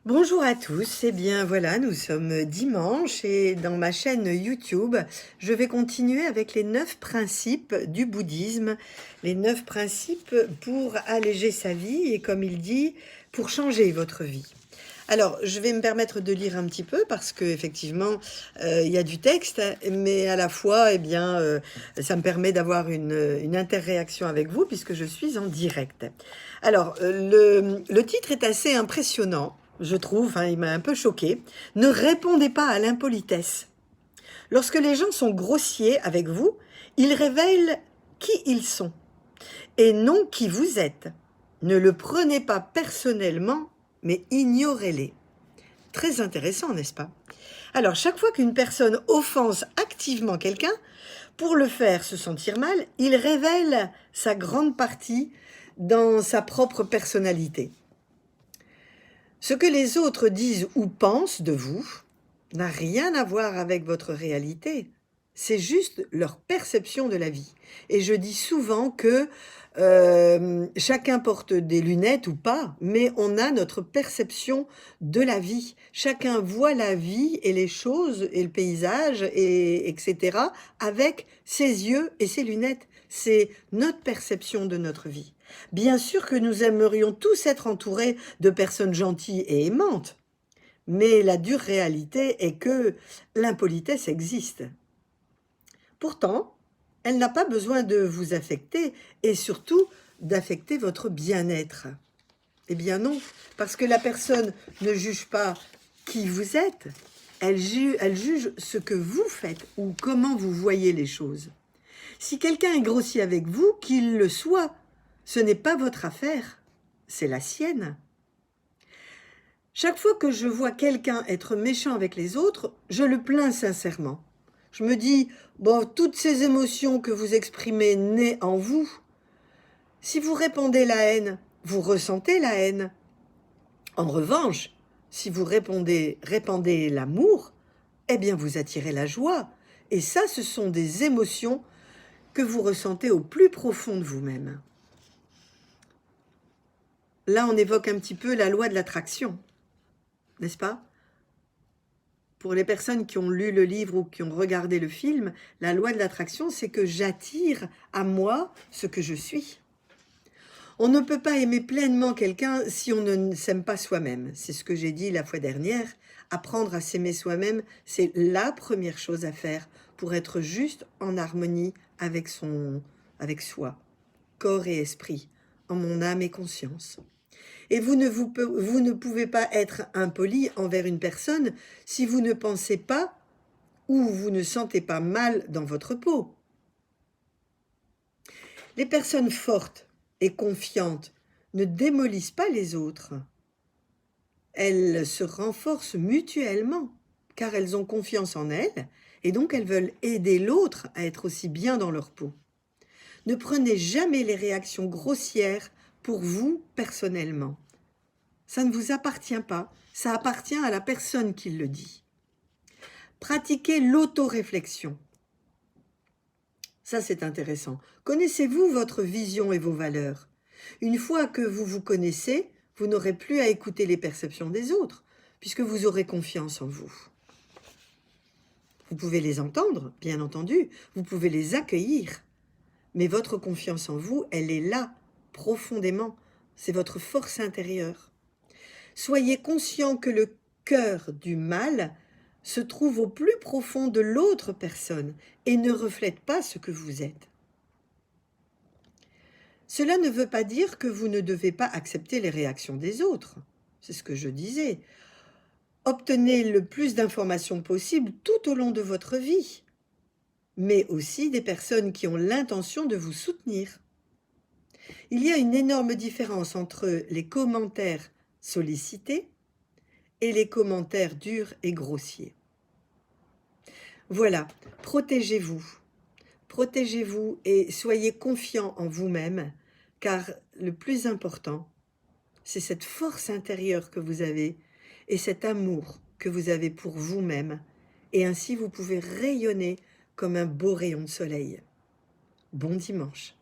Bonjour à tous, eh bien voilà, nous sommes dimanche et dans ma chaîne YouTube, je vais continuer avec les 9 principes du bouddhisme, les 9 principes pour alléger sa vie et comme il dit, pour changer votre vie. Alors, je vais me permettre de lire un petit peu parce qu'effectivement, il y a du texte, mais à la fois, eh bien, ça me permet d'avoir une interréaction avec vous puisque je suis en direct. Alors, le titre est assez impressionnant, je trouve, hein, il m'a un peu choqué. Ne répondez pas à l'impolitesse. Lorsque les gens sont grossiers avec vous, ils révèlent qui ils sont et non qui vous êtes. Ne le prenez pas personnellement, mais ignorez-les. Très intéressant, n'est-ce pas? Alors, chaque fois qu'une personne offense activement quelqu'un, pour le faire se sentir mal, il révèle sa grande partie dans sa propre personnalité. Ce que les autres disent ou pensent de vous n'a rien à voir avec votre réalité. C'est juste leur perception de la vie. Et je dis souvent que chacun porte des lunettes ou pas, mais on a notre perception de la vie. Chacun voit la vie et les choses et le paysage, etc. avec ses yeux et ses lunettes. C'est notre perception de notre vie. Bien sûr que nous aimerions tous être entourés de personnes gentilles et aimantes, mais la dure réalité est que l'impolitesse existe. Pourtant, elle n'a pas besoin de vous affecter et surtout d'affecter votre bien-être. Eh bien non, parce que la personne ne juge pas qui vous êtes, elle juge ce que vous faites ou comment vous voyez les choses. Si quelqu'un est grossier avec vous, qu'il le soit, ce n'est pas votre affaire, c'est la sienne. Chaque fois que je vois quelqu'un être méchant avec les autres, je le plains sincèrement. Je me dis, bon, toutes ces émotions que vous exprimez nées en vous, si vous répandez la haine, vous ressentez la haine. En revanche, si vous répandez l'amour, eh bien vous attirez la joie. Et ça, ce sont des émotions que vous ressentez au plus profond de vous-même. Là, on évoque un petit peu la loi de l'attraction, n'est-ce pas? Pour les personnes qui ont lu le livre ou qui ont regardé le film, la loi de l'attraction, c'est que j'attire à moi ce que je suis. On ne peut pas aimer pleinement quelqu'un si on ne s'aime pas soi-même. C'est ce que j'ai dit la fois dernière. Apprendre à s'aimer soi-même, c'est la première chose à faire pour être juste en harmonie avec soi, corps et esprit, en mon âme et conscience. Et vous ne pouvez pas être impoli envers une personne si vous ne pensez pas ou vous ne sentez pas mal dans votre peau. Les personnes fortes et confiantes ne démolissent pas les autres. Elles se renforcent mutuellement car elles ont confiance en elles et donc elles veulent aider l'autre à être aussi bien dans leur peau. Ne prenez jamais les réactions grossières pour vous personnellement. Ça ne vous appartient pas, ça appartient à la personne qui le dit. Pratiquez l'autoréflexion. Ça, c'est intéressant. Connaissez-vous votre vision et vos valeurs? Une fois que vous vous connaissez, vous n'aurez plus à écouter les perceptions des autres, puisque vous aurez confiance en vous. Vous pouvez les entendre, bien entendu, vous pouvez les accueillir, mais votre confiance en vous, elle est là, profondément. C'est votre force intérieure. Soyez conscient que le cœur du mal se trouve au plus profond de l'autre personne et ne reflète pas ce que vous êtes. Cela ne veut pas dire que vous ne devez pas accepter les réactions des autres. C'est ce que je disais. Obtenez le plus d'informations possible tout au long de votre vie, mais aussi des personnes qui ont l'intention de vous soutenir. Il y a une énorme différence entre les commentaires sollicités et les commentaires durs et grossiers. Voilà, protégez-vous. Protégez-vous et soyez confiants en vous-même, car le plus important, c'est cette force intérieure que vous avez et cet amour que vous avez pour vous-même. Et ainsi, vous pouvez rayonner comme un beau rayon de soleil. Bon dimanche.